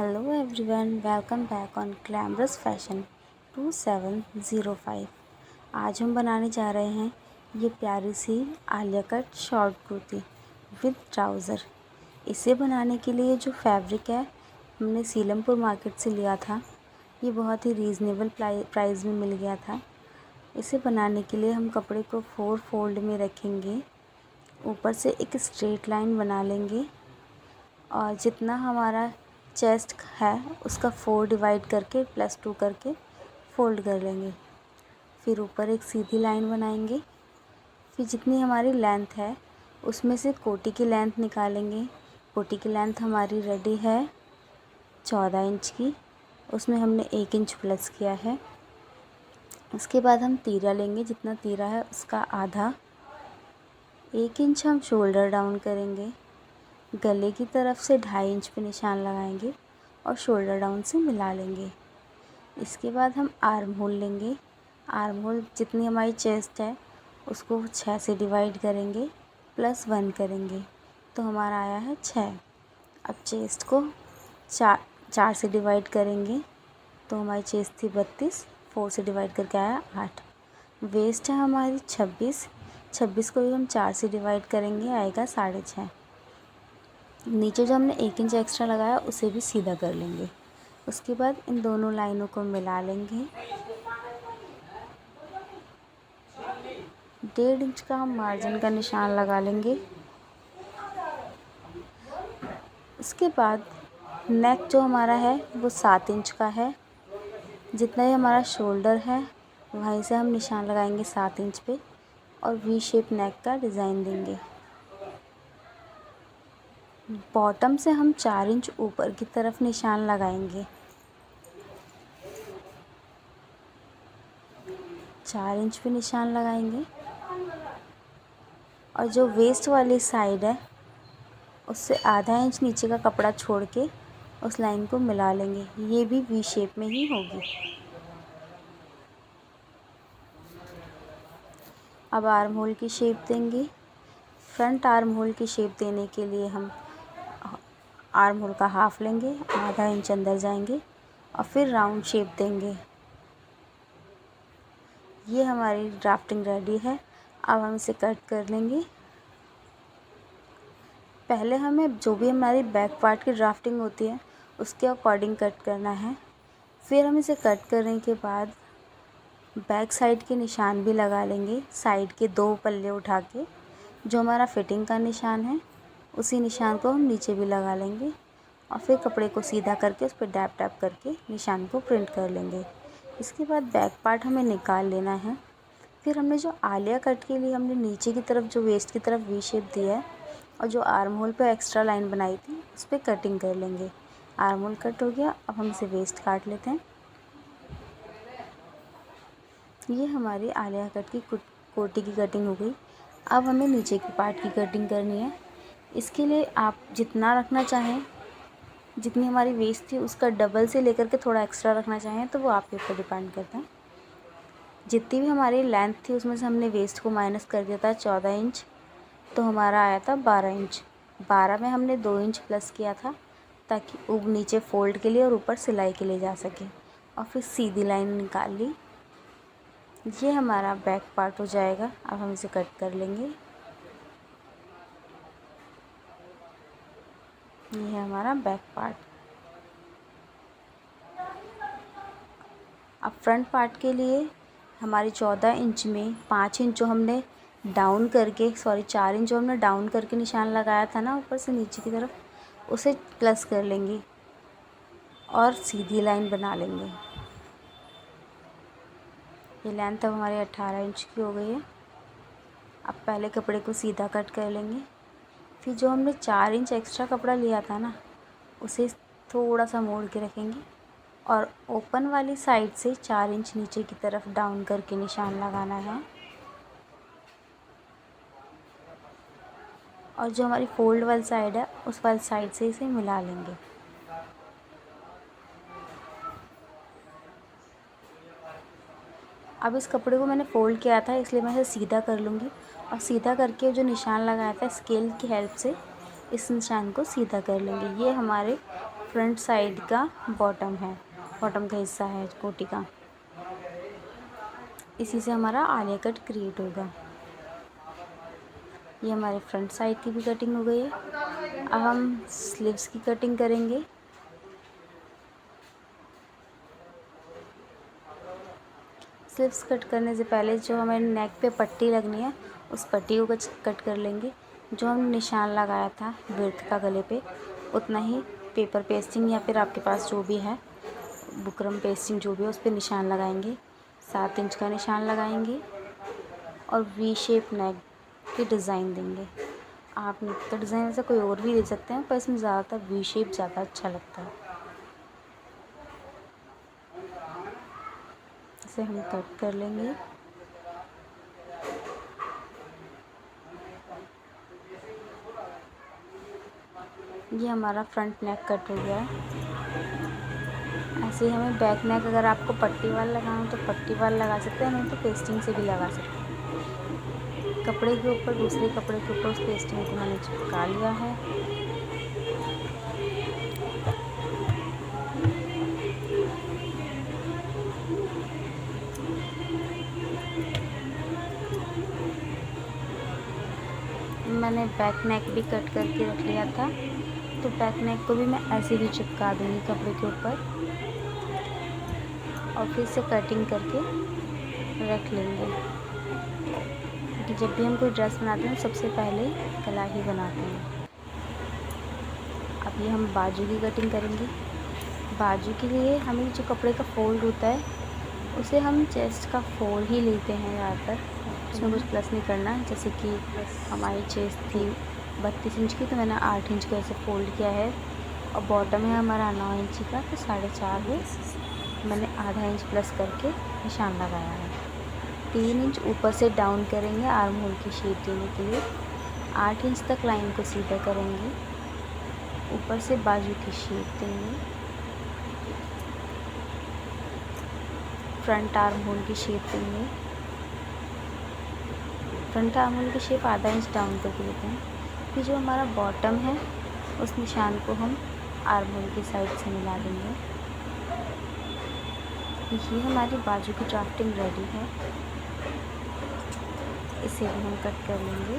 Hello everyone, welcome back on glamorous fashion 2705। आज हम बनाने जा रहे हैं ये प्यारी सी Alia cut short kurti with trouser. इसे बनाने के लिए जो फैब्रिक है हमने सीलमपुर मार्केट से लिया था। ये बहुत ही रीज़नेबल प्राइस में मिल गया था। इसे बनाने के लिए हम कपड़े को 4 फोल्ड में रखेंगे, ऊपर से एक स्ट्रेट लाइन बना लेंगे और जितना हमारा चेस्ट है उसका 4 डिवाइड करके +2 करके फोल्ड कर लेंगे। फिर ऊपर एक सीधी लाइन बनाएंगे। फिर जितनी हमारी लेंथ है उसमें से कोटी की लेंथ निकालेंगे। कोटी की लेंथ हमारी रेडी है 14 इंच की, उसमें हमने 1 इंच प्लस किया है। उसके बाद हम तीरा लेंगे, जितना तीरा है उसका आधा। 1 इंच हम शोल्डर डाउन करेंगे। गले की तरफ से 2.5 इंच पे निशान लगाएंगे और शोल्डर डाउन से मिला लेंगे। इसके बाद हम आर्म होल लेंगे। आर्म होल जितनी हमारी चेस्ट है उसको 6 से डिवाइड करेंगे, +1 करेंगे तो हमारा आया है 6। अब चेस्ट को 4 से डिवाइड करेंगे तो हमारी चेस्ट थी 32, 4 से डिवाइड करके आया 8। वेस्ट है हमारी 26, 26 को भी हम 4 से डिवाइड करेंगे, आएगा 6.5। नीचे जो हमने 1 इंच एक्स्ट्रा लगाया उसे भी सीधा कर लेंगे। उसके बाद इन दोनों लाइनों को मिला लेंगे। 1.5 इंच का हम मार्जिन का निशान लगा लेंगे। उसके बाद नेक जो हमारा है वो 7 इंच का है। जितना ही हमारा शोल्डर है वहीं से हम निशान लगाएंगे 7 इंच पे और वी शेप नेक का डिज़ाइन देंगे। बॉटम से हम 4 इंच ऊपर की तरफ निशान लगाएंगे। 4 इंच पे निशान लगाएंगे और जो वेस्ट वाली साइड है उससे आधा इंच नीचे का कपड़ा छोड़ के उस लाइन को मिला लेंगे। ये भी वी शेप में ही होगी। अब आर्म होल की शेप देंगे। फ्रंट आर्म होल की शेप देने के लिए हम आर्म होल का हाफ लेंगे, आधा इंच अंदर जाएंगे और फिर राउंड शेप देंगे। ये हमारी ड्राफ्टिंग रेडी है। अब हम इसे कट कर लेंगे। पहले हमें जो भी हमारी बैक पार्ट की ड्राफ्टिंग होती है उसके अकॉर्डिंग कट करना है। फिर हम इसे कट करने के बाद बैक साइड के निशान भी लगा लेंगे। साइड के 2 पल्ले उठा के जो हमारा फिटिंग का निशान है उसी निशान को हम नीचे भी लगा लेंगे और फिर कपड़े को सीधा करके उस पर डैप डैप करके निशान को प्रिंट कर लेंगे। इसके बाद बैक पार्ट हमें निकाल लेना है। फिर हमने जो आलिया कट के लिए हमने नीचे की तरफ जो वेस्ट की तरफ वी शेप दिया है और जो आर्म होल पे एक्स्ट्रा लाइन बनाई थी उस पर कटिंग कर लेंगे। आर्म होल कट हो गया। अब हम इसे वेस्ट काट लेते हैं। ये हमारी आलिया कट की कोटी की कटिंग हो गई। अब हमें नीचे की पार्ट की कटिंग करनी है। इसके लिए आप जितना रखना चाहें, जितनी हमारी वेस्ट थी उसका डबल से लेकर के थोड़ा एक्स्ट्रा रखना चाहें तो वो आपके ऊपर डिपेंड करता है। जितनी भी हमारी लेंथ थी उसमें से हमने वेस्ट को माइनस कर दिया था 14 इंच, तो हमारा आया था 12 इंच। 12 में हमने 2 इंच प्लस किया था ताकि नीचे फोल्ड के लिए और ऊपर सिलाई के लिए जा सके और फिर सीधी लाइन निकाल ली। ये हमारा बैक पार्ट हो जाएगा। अब हम इसे कट कर लेंगे। ये है हमारा बैक पार्ट। अब फ्रंट पार्ट के लिए हमारी 14 इंच में 5 इंच जो हमने डाउन करके 4 इंच जो हमने डाउन करके निशान लगाया था ना ऊपर से नीचे की तरफ, उसे प्लस कर लेंगे और सीधी लाइन बना लेंगे। ये लेंथ अब हमारी 18 इंच की हो गई है। अब पहले कपड़े को सीधा कट कर लेंगे। फिर जो हमने 4 इंच एक्स्ट्रा कपड़ा लिया था ना उसे थोड़ा सा मोड़ के रखेंगे और ओपन वाली साइड से 4 इंच नीचे की तरफ डाउन करके निशान लगाना है और जो हमारी फोल्ड वाली साइड है उस वाली साइड से इसे मिला लेंगे। अब इस कपड़े को मैंने फ़ोल्ड किया था इसलिए मैं इसे सीधा कर लूँगी और सीधा करके जो निशान लगाया था स्केल की हेल्प से इस निशान को सीधा कर लेंगे। ये हमारे फ्रंट साइड का बॉटम है, बॉटम का हिस्सा है कोटी का। इसी से हमारा आलिया कट क्रिएट होगा। ये हमारे फ्रंट साइड की भी कटिंग हो गई है। अब हम स्लीव्स की कटिंग करेंगे। स्लीव्स कट करने से पहले जो हमें नेक पे पट्टी लगनी है, उस पट्टी को कट कर लेंगे। जो हमने निशान लगाया था विड्थ का गले पे, उतना ही पेपर पेस्टिंग या फिर आपके पास जो भी है बुकरम पेस्टिंग जो भी है उस पर निशान लगाएंगे। 7 इंच का निशान लगाएंगे और वी शेप नेक की डिज़ाइन देंगे। आप नेक का डिज़ाइन ऐसा कोई और भी दे सकते हैं, पर इसमें ज़्यादातर वी शेप ज़्यादा अच्छा लगता है। इसे हम कट कर लेंगे। ये हमारा फ्रंट नेक कट हो गया है। ऐसे ही हमें बैक नेक अगर आपको पट्टी वाला लगाना हो तो पट्टी वाला लगा सकते हैं, नहीं तो पेस्टिंग से भी लगा सकते हैं। कपड़े के ऊपर दूसरे कपड़े के ऊपर उस पेस्टिंग को मैंने चिपका लिया है। मैंने बैक नेक भी कट करके रख लिया था, तो बैक नेक को भी मैं ऐसे ही चिपका दूँगी कपड़े के ऊपर और फिर से कटिंग करके रख लेंगे। क्योंकि जब भी हम कोई ड्रेस बनाते हैं सबसे पहले गला ही बनाते हैं। अब ये हम बाजू की कटिंग करेंगे। बाजू के लिए हमें जो कपड़े का फोल्ड होता है उसे हम चेस्ट का फोल्ड ही लेते हैं ज़्यादातर, उसमें कुछ प्लस नहीं करना। जैसे कि हमारी चेस्ट थी 32 इंच की, तो मैंने 8 इंच का ऐसे फोल्ड किया है। और बॉटम है हमारा 9 इंच का, तो 4.5 है, मैंने आधा इंच प्लस करके निशान लगाया है। 3 इंच ऊपर से डाउन करेंगे आर्म होल की शेप देने के लिए। 8 इंच तक लाइन को सीधा करेंगे, ऊपर से बाजू की शेप देंगे। फ्रंट आर्म होल की शेप देंगे। फ्रंट आर्म होल की शेप आधा इंच डाउन करके देते हैं। फिर जो हमारा बॉटम है उस निशान को हम आर्म होल की साइड से मिला देंगे। ये हमारी बाजू की ड्राफ्टिंग रेडी है। इसे भी हम कट कर लेंगे।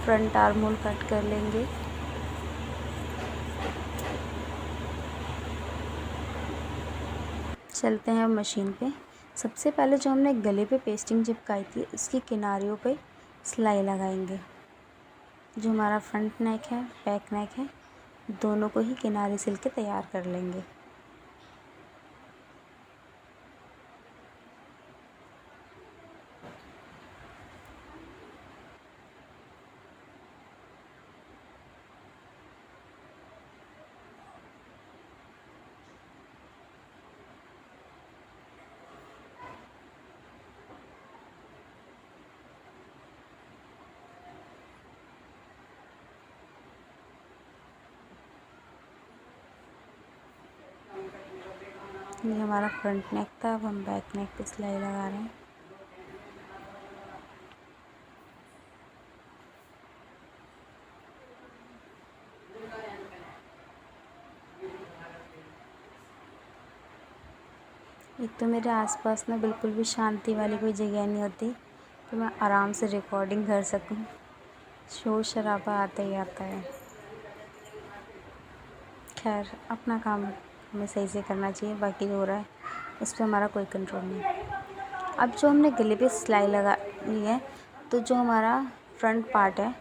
फ्रंट आर्म होल कट कर लेंगे। चलते हैं मशीन पे। सबसे पहले जो हमने गले पे पेस्टिंग चिपकाई थी उसकी किनारियों पे सिलाई लगाएंगे। जो हमारा फ्रंट नेक है बैक नेक है, दोनों को ही किनारे सिल के तैयार कर लेंगे। ये हमारा फ्रंट नेक था, अब हम बैक नेक पे सिलाई लगा रहे हैं। एक तो मेरे आसपास ना बिल्कुल भी शांति वाली कोई जगह नहीं होती, तो मैं आराम से रिकॉर्डिंग कर सकूं। शोर शराबा आता ही आता है। खैर, अपना काम हमें सही से करना चाहिए, बाकी जो हो रहा है उस पर हमारा कोई कंट्रोल नहीं। अब जो हमने गले पे सिलाई लगानी है, तो जो हमारा फ्रंट पार्ट है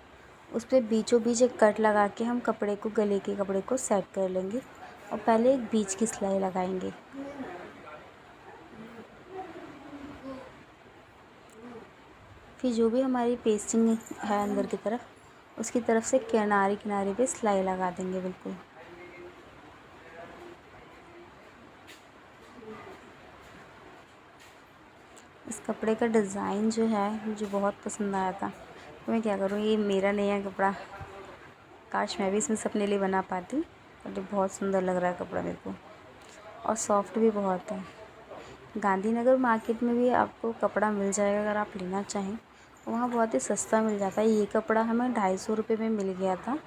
उस पर बीचों बीच एक कट लगा के हम कपड़े को गले के कपड़े को सेट कर लेंगे और पहले एक बीच की सिलाई लगाएंगे। फिर जो भी हमारी पेस्टिंग है अंदर की तरफ, उसकी तरफ से किनारे किनारे पे सिलाई लगा देंगे बिल्कुल। इस कपड़े का डिज़ाइन जो है मुझे बहुत पसंद आया था, तो मैं क्या करूँ, ये मेरा नहीं है कपड़ा, काश मैं भी इसमें से अपने लिए बना पाती। और ये बहुत सुंदर लग रहा है कपड़ा मेरे को, और सॉफ्ट भी बहुत है। गांधीनगर मार्केट में भी आपको कपड़ा मिल जाएगा अगर आप लेना चाहें। वहाँ बहुत ही सस्ता मिल जाता है। ये कपड़ा हमें 250 रुपये में मिल गया था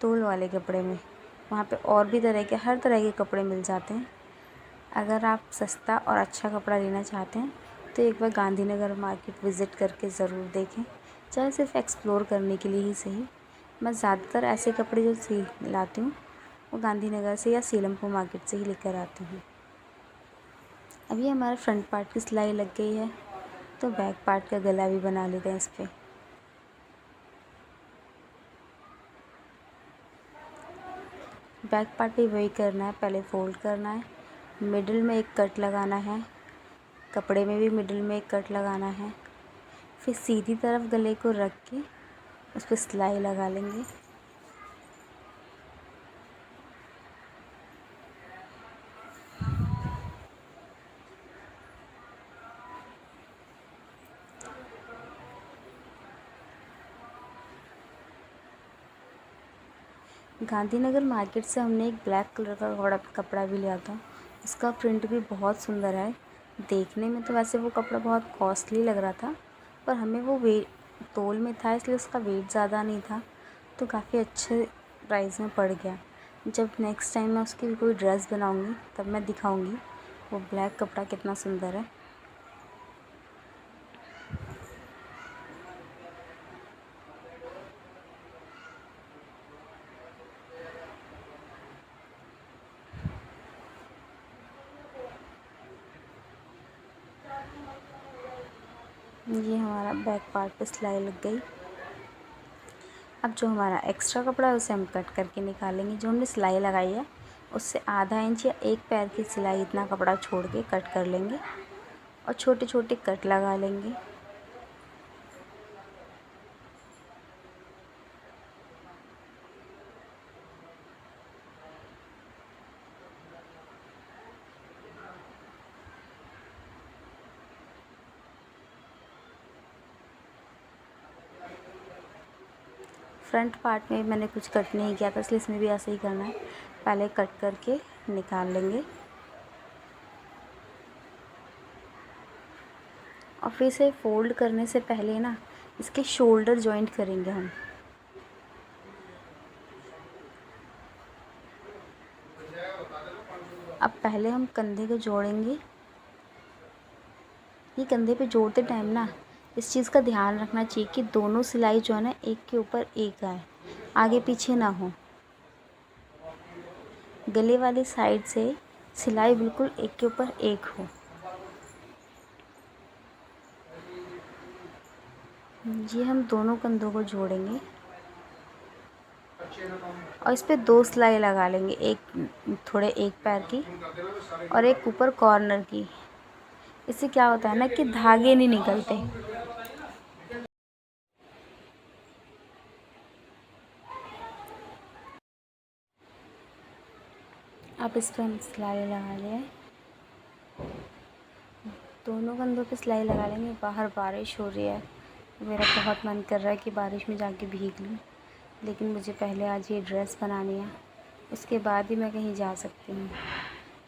तोल वाले कपड़े में। वहाँ पे और भी तरह के हर तरह के कपड़े मिल जाते हैं। अगर आप सस्ता और अच्छा कपड़ा लेना चाहते हैं तो एक बार गांधीनगर मार्केट विज़िट करके ज़रूर देखें, चाहे सिर्फ एक्सप्लोर करने के लिए ही सही। मैं ज़्यादातर ऐसे कपड़े जो लाती हूँ वो गांधीनगर से या सीलमपुर मार्केट से ही लेकर आती हूँ। अभी हमारे फ्रंट पार्ट की सिलाई लग गई है, तो बैक पार्ट का गला भी बना लेते हैं इस पर। बैक पार्ट भी वही करना है, पहले फोल्ड करना है, मिडिल में एक कट लगाना है, कपड़े में भी मिडिल में एक कट लगाना है, फिर सीधी तरफ गले को रख के उस पर सिलाई लगा लेंगे। गांधीनगर मार्केट से हमने एक ब्लैक कलर का कपड़ा भी लिया था। उसका प्रिंट भी बहुत सुंदर है। देखने में तो वैसे वो कपड़ा बहुत कॉस्टली लग रहा था, पर हमें वो तोल में था इसलिए उसका वेट ज़्यादा नहीं था, तो काफ़ी अच्छे प्राइस में पड़ गया। जब नेक्स्ट टाइम मैं उसकी कोई ड्रेस बनाऊंगी तब मैं दिखाऊंगी वो ब्लैक कपड़ा कितना सुंदर है। ये हमारा बैक पार्ट पे सिलाई लग गई। अब जो हमारा एक्स्ट्रा कपड़ा है उसे हम कट करके निकालेंगे। जो हमने सिलाई लगाई है उससे आधा इंच या एक पैर की सिलाई इतना कपड़ा छोड़ के कट कर लेंगे और छोटे छोटे कट लगा लेंगे। फ्रंट पार्ट में मैंने कुछ कट नहीं किया था इसलिए इसमें भी ऐसे ही करना है, पहले कट करके निकाल लेंगे और फिर इसे फोल्ड करने से पहले ना इसके शोल्डर जॉइंट करेंगे हम। अब पहले हम कंधे को जोड़ेंगे। ये कंधे पे जोड़ते टाइम ना इस चीज़ का ध्यान रखना चाहिए कि दोनों सिलाई जो है ना एक के ऊपर एक आए, आगे पीछे ना हो। गले वाली साइड से सिलाई बिल्कुल एक के ऊपर एक हो। ये हम दोनों कंधों को जोड़ेंगे और इस पे 2 सिलाई लगा लेंगे, एक थोड़े एक पैर की और एक ऊपर कॉर्नर की। इससे क्या होता है ना कि धागे नहीं निकलते। अब इस पर हम सिलाई लगा लें, दोनों कंधों पे सिलाई लगा लेंगे। बाहर बारिश हो रही है, मेरा बहुत मन कर रहा है कि बारिश में जाके भीग लूँ, लेकिन मुझे पहले आज ये ड्रेस बनानी है, उसके बाद ही मैं कहीं जा सकती हूँ।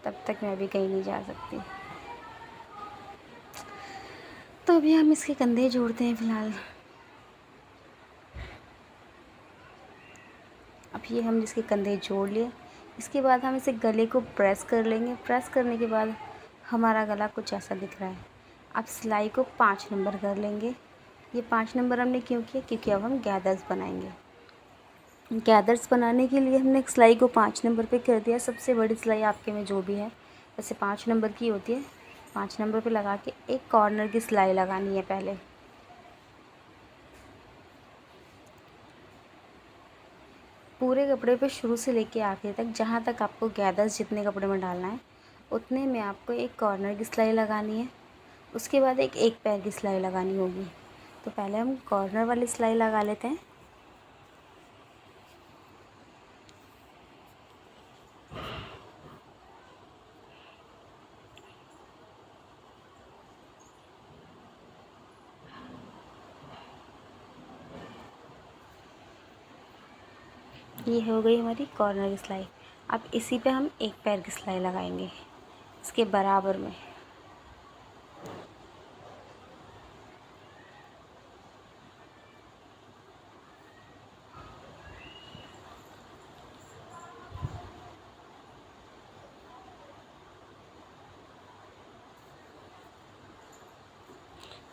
तब तक मैं भी कहीं नहीं जा सकती। तो अभी हम इसके कंधे जोड़ते हैं फ़िलहाल। अब ये हम इसके कंधे जोड़ लिए, इसके बाद हम इसे गले को प्रेस कर लेंगे। प्रेस करने के बाद हमारा गला कुछ ऐसा दिख रहा है। अब सिलाई को 5 नंबर कर लेंगे। ये 5 नंबर हमने क्यों किया, क्योंकि अब हम गैदर्स बनाएंगे। गैदर्स बनाने के लिए हमने सिलाई को 5 नंबर पे कर दिया। सबसे बड़ी सिलाई आपके में जो भी है वैसे 5 नंबर की होती है। 5 नंबर पे लगा के एक कॉर्नर की सिलाई लगानी है पहले। पूरे कपड़े पे शुरू से लेके आखिर तक जहाँ तक आपको गैदर्स जितने कपड़े में डालना है उतने में आपको एक कॉर्नर की सिलाई लगानी है। उसके बाद एक पैर की सिलाई लगानी होगी। तो पहले हम कॉर्नर वाली सिलाई लगा लेते हैं। ये हो गई हमारी कॉर्नर की सिलाई। अब इसी पे हम एक पैर की सिलाई लगाएंगे इसके बराबर में।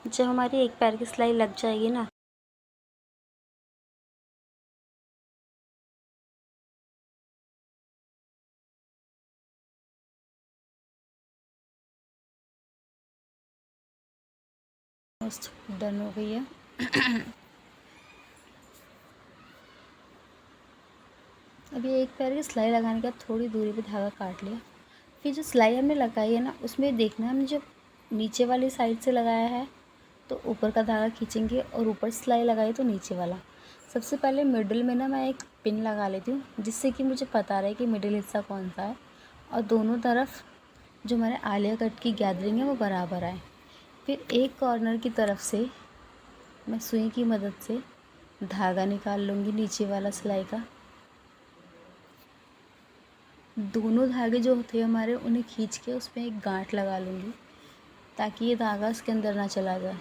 जब हमारी एक पैर की सिलाई लग जाएगी ना, डन हो गई है। अभी एक पैर की सिलाई लगाने के बाद थोड़ी दूरी पे धागा काट लिया। फिर जो सिलाई हमने लगाई है ना, उसमें देखना है हमने जो नीचे वाली साइड से लगाया है तो ऊपर का धागा खींचेंगे, और ऊपर सिलाई लगाई तो नीचे वाला। सबसे पहले मिडिल में ना मैं एक पिन लगा लेती हूँ, जिससे कि मुझे पता रहे कि मिडिल हिस्सा कौन सा है, और दोनों तरफ जो हमारे आलिया कट की गैदरिंग है वो बराबर आए। फिर एक कॉर्नर की तरफ से मैं सुई की मदद से धागा निकाल लूँगी नीचे वाला सिलाई का। दोनों धागे जो होते हैं हमारे, उन्हें खींच के उसमें एक गांठ लगा लूँगी, ताकि ये धागा इसके अंदर ना चला जाए,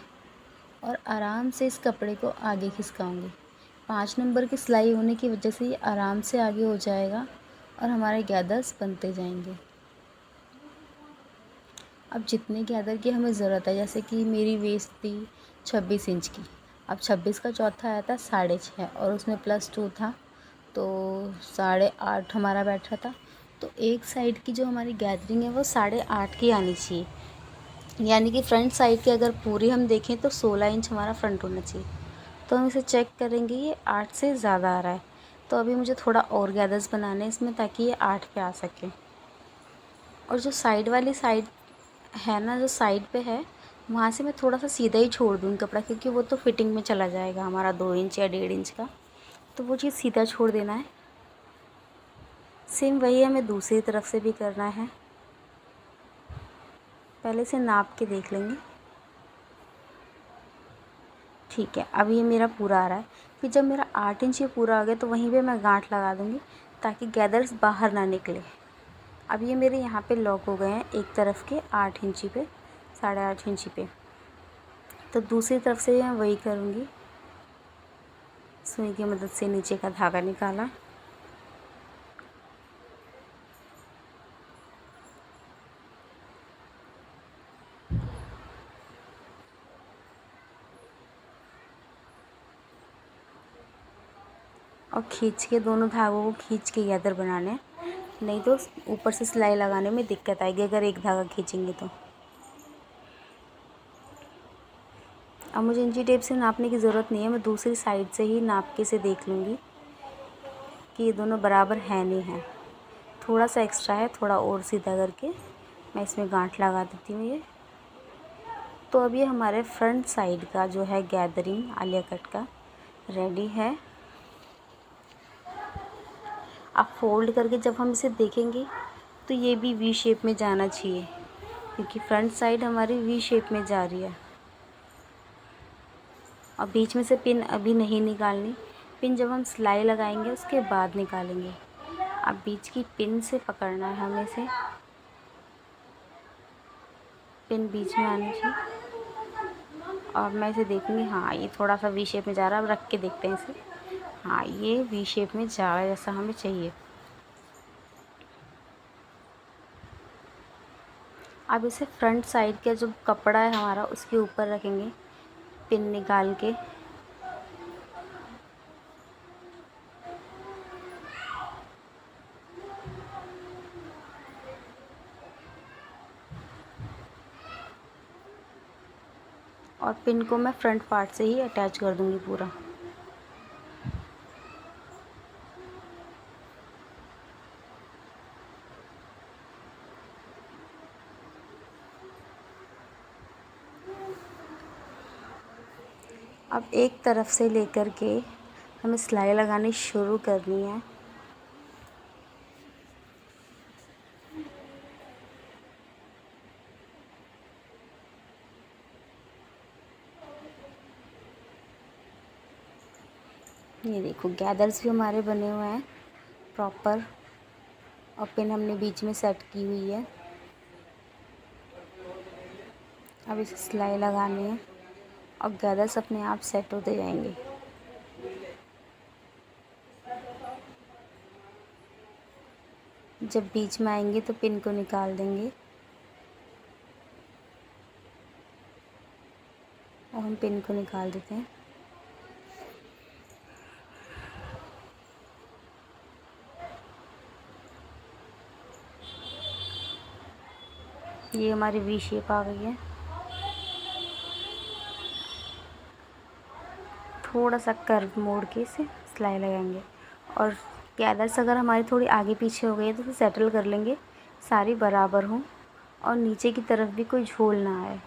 और आराम से इस कपड़े को आगे खिसकाऊँगी। 5 नंबर की सिलाई होने की वजह से ये आराम से आगे हो जाएगा और हमारे गैदर्स बनते जाएंगे। अब जितने गैदर की हमें ज़रूरत है, जैसे कि मेरी वेस्ट थी 26 इंच की, अब 26 का चौथा आया था 6.5, और उसमें +2 था तो 8.5 हमारा बैठ रहा था। तो एक साइड की जो हमारी गैदरिंग है वो 8.5 की आनी चाहिए, यानी कि फ्रंट साइड की अगर पूरी हम देखें तो 16 इंच हमारा फ्रंट होना चाहिए। तो हम इसे चेक करेंगे, ये 8 से ज़्यादा आ रहा है, तो अभी मुझे थोड़ा और गैदर्स बनाने हैं इसमें, ताकि ये 8 पे आ सके। और जो साइड वाली साइड है ना, जो साइड पे है, वहाँ से मैं थोड़ा सा सीधा ही छोड़ दूँगी कपड़ा, क्योंकि वो तो फिटिंग में चला जाएगा हमारा 2 इंच या 1.5 इंच का, तो वो चीज़ सीधा छोड़ देना है। सेम वही हमें दूसरी तरफ से भी करना है। पहले से नाप के देख लेंगे। ठीक है, अब ये मेरा पूरा आ रहा है। फिर जब मेरा 8 इंच ये पूरा आ गया तो वहीं पे मैं गांठ लगा दूँगी, ताकि गैदर्स बाहर ना निकले। अब ये मेरे यहाँ पे लॉक हो गए हैं एक तरफ के 8 इंची पे, 8.5 इंची पे। तो दूसरी तरफ से मैं वही करूँगी। सुई की मदद से नीचे का धागा निकाला, और खींच के दोनों धागों को खींच के गैदर बनाने हैं, नहीं तो ऊपर से सिलाई लगाने में दिक्कत आएगी अगर एक धागा खींचेंगे तो। अब मुझे इंची टेप से नापने की ज़रूरत नहीं है, मैं दूसरी साइड से ही नाप के से देख लूँगी कि ये दोनों बराबर है नहीं है। थोड़ा सा एक्स्ट्रा है, थोड़ा और सीधा करके मैं इसमें गांठ लगा देती हूँ ये। तो अब ये हमारे फ्रंट साइड का जो है गैदरिंग आलिया कट का रेडी है। अब फोल्ड करके जब हम इसे देखेंगे तो ये भी वी शेप में जाना चाहिए, क्योंकि फ्रंट साइड हमारी वी शेप में जा रही है। और बीच में से पिन अभी नहीं निकालनी, पिन जब हम सिलाई लगाएंगे उसके बाद निकालेंगे। अब बीच की पिन से पकड़ना है हमें इसे, पिन बीच में आनी चाहिए। और मैं इसे देखूँगी, हाँ ये थोड़ा सा वी शेप में जा रहा है। अब रख के देखते हैं इसे, हाँ ये वी शेप में जा रहा है जैसा हमें चाहिए। अब इसे फ्रंट साइड का जो कपड़ा है हमारा उसके ऊपर रखेंगे पिन निकाल के। और पिन को मैं फ्रंट पार्ट से ही अटैच कर दूंगी पूरा। अब एक तरफ से लेकर के हमें सिलाई लगानी शुरू करनी है। ये देखो गैदर्स भी हमारे बने हुए हैं। प्रॉपर, और पिन हमने बीच में सेट की हुई है। अब इसे सिलाई लगानी है और गैदर्स अपने आप सेट होते जाएंगे। जब बीच में आएंगे तो पिन को निकाल देंगे। अब हम पिन को निकाल देते हैं। ये हमारी वी शेप आ गई है। थोड़ा सा कर्व मोड़ के इसे सिलाई लगाएंगे, और गैदर्स अगर हमारी थोड़ी आगे पीछे हो गई है तो उसे सेटल कर लेंगे, सारी बराबर हों और नीचे की तरफ भी कोई झोल ना आए।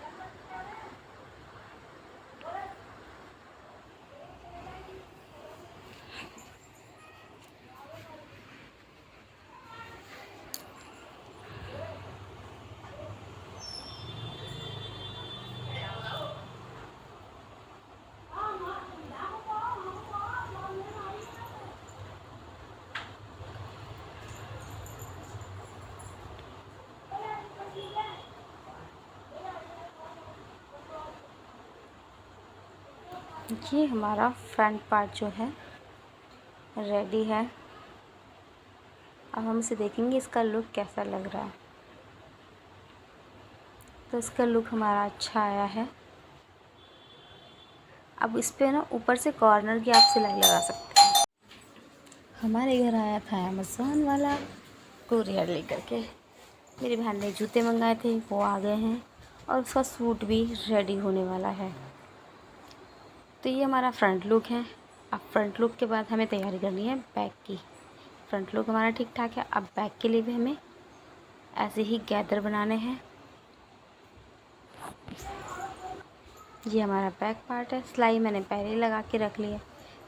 ये हमारा फ्रंट पार्ट जो है रेडी है। अब हम इसे देखेंगे इसका लुक कैसा लग रहा है। तो इसका लुक हमारा अच्छा आया है। अब इस पे ना ऊपर से कॉर्नर की आप सिलाई लगा सकते हैं। हमारे घर आया था अमेज़ॉन वाला कुरियर लेकर के। मेरी बहन ने जूते मंगाए थे, वो आ गए हैं और उसका सूट भी रेडी होने वाला है। तो ये हमारा फ्रंट लुक है। अब फ्रंट लुक के बाद हमें तैयारी करनी है बैक की। फ्रंट लुक हमारा ठीक ठाक है। अब बैक के लिए भी हमें ऐसे ही गैदर बनाने हैं। ये हमारा बैक पार्ट है। सिलाई मैंने पहले ही लगा के रख ली है।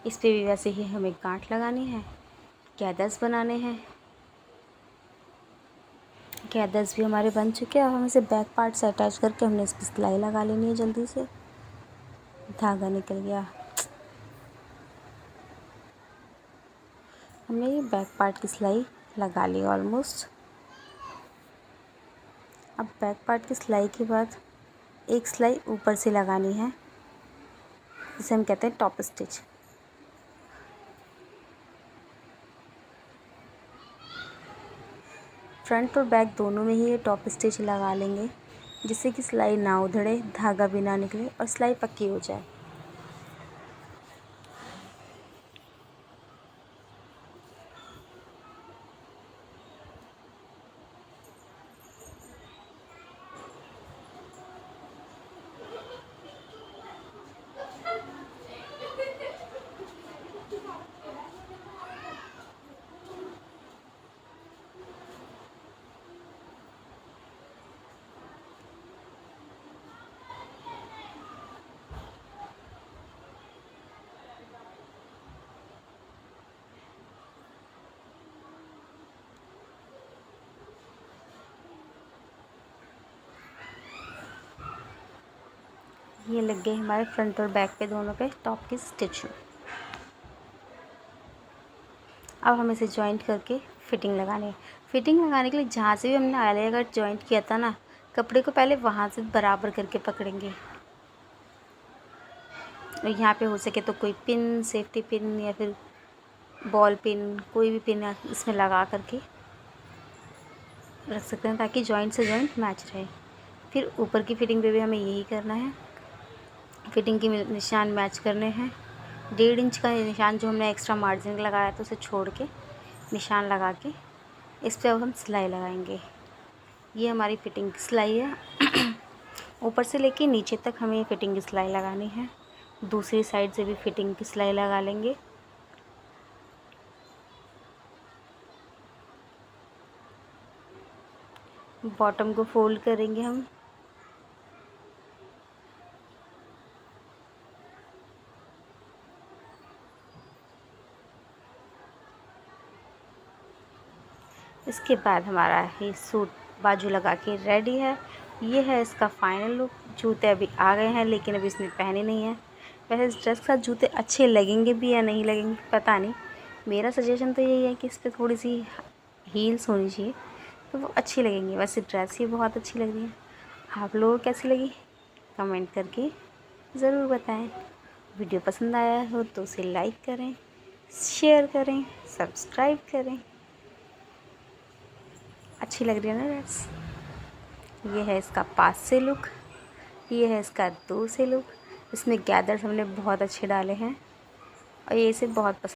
इस पे भी वैसे ही हमें गांठ लगानी है, गैदर्स बनाने हैं। गैदर्स भी हमारे बन चुके हैं। अब हम इसे बैक पार्ट से अटैच करके हमने इस पर सिलाई लगा लेनी है। जल्दी से धागा निकल गया। हमने ये बैक पार्ट की सिलाई लगा ली ऑलमोस्ट। अब बैक पार्ट की सिलाई के बाद एक सिलाई ऊपर से लगानी है, जिसे हम कहते हैं टॉप स्टिच। फ्रंट और बैक दोनों में ही ये टॉप स्टिच लगा लेंगे, जिससे कि सिलाई ना उधड़े, धागा भी ना निकले और सिलाई पक्की हो जाए। ये लग गए हमारे फ्रंट और बैक पे दोनों पे टॉप की स्टिच। अब हम इसे जॉइंट करके फिटिंग लगानी है। फिटिंग लगाने के लिए जहाँ से भी हमने आलिया कट जॉइंट किया था ना, कपड़े को पहले वहाँ से बराबर करके पकड़ेंगे। और यहाँ पे हो सके तो कोई पिन, सेफ्टी पिन या फिर बॉल पिन, कोई भी पिन इसमें लगा करके रख सकते हैं, ताकि जॉइंट से जॉइंट मैच रहे। फिर ऊपर की फिटिंग पे भी हमें यही करना है। फिटिंग के निशान मैच करने हैं। 1.5 इंच का निशान जो हमने एक्स्ट्रा मार्जिन लगाया था उसे छोड़ के निशान लगा के इस पर अब हम सिलाई लगाएंगे। ये हमारी फिटिंग की सिलाई है। ऊपर से लेके नीचे तक हमें फिटिंग की सिलाई लगानी है। दूसरी साइड से भी फिटिंग की सिलाई लगा लेंगे। बॉटम को फोल्ड करेंगे हम। इसके बाद हमारा ये सूट बाजू लगा के रेडी है। ये है इसका फाइनल लुक। जूते अभी आ गए हैं, लेकिन अभी इसने पहने नहीं है। वैसे इस ड्रेस के साथ जूते अच्छे लगेंगे भी या नहीं लगेंगे पता नहीं, मेरा सजेशन तो यही है कि इस पर थोड़ी सी हील्स होनी चाहिए तो वो अच्छी लगेंगी। वैसे ड्रेस ही बहुत अच्छी लग रही है। आप लोगों को कैसी लगी कमेंट करके ज़रूर बताएं। वीडियो पसंद आया हो तो उसे लाइक करें, शेयर करें, सब्सक्राइब करें। अच्छी लग रही है ना ड्रेस। ये है इसका पास से लुक, ये है इसका दूर से लुक। इसमें गैदर्स हमने बहुत अच्छे डाले हैं और ये इसे बहुत पसंद